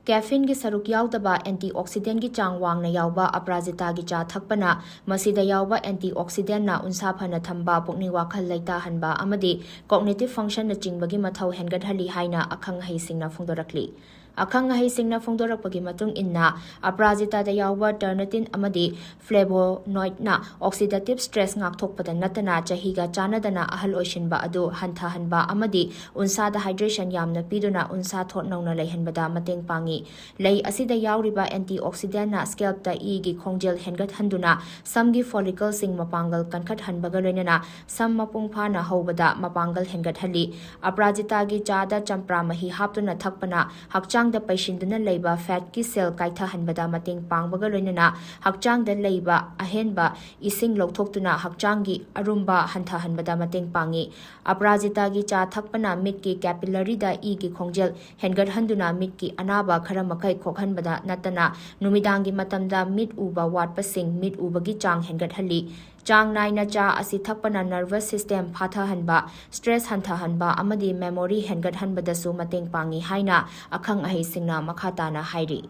Caffeine gi saruk yaudaba antioxidant gi chang wangna yauba Aparajita gi cha thakpana masida yauba antioxidant na unsa phana thamba pukni wakhal laita hanba amadi cognitive function na chingbagi mathau hengathali haina akhang haisingna phongdorakli akhang haisingna phongdorakpagi matung inna Aparajita da yauba ternatin amadi flavonoid na oxidative stress ngakthokpada natana chahiga chanadana ahal oishinba adu hantha hanba amadi unsa da hydration yamna piduna unsa thot nauna leihanbada mateng pangi lei asida yauriba antioxidant na scalp ta e gi khongjel hengat handuna samgi follicle sing mapangal kankhat hanbaga loinana sam mapung phana hobada mapangal hengat hali Aparajita gi chada champra mahi haptuna thakpana hakchang da paishinduna leiba fat ki cell kaitha hanbada mateng pangbaga loinana hakchang da leiba ahenba ising lokthokuna hakchang gi arumba hantha hanbada mateng pangi Aparajita gi cha thakpana mit ki capillary da e gi khongjel hengat handuna mit ki anaba khara makai khokhanbada natana numidangi matamda mit uba watpasing mit ubagi chang hengat hali chang naina cha asi thakpana nervous system phatha hanba stress hantha hanba amadi memory hengat hanbada su mateng pangi haina akhang ahi singna makhata na hairi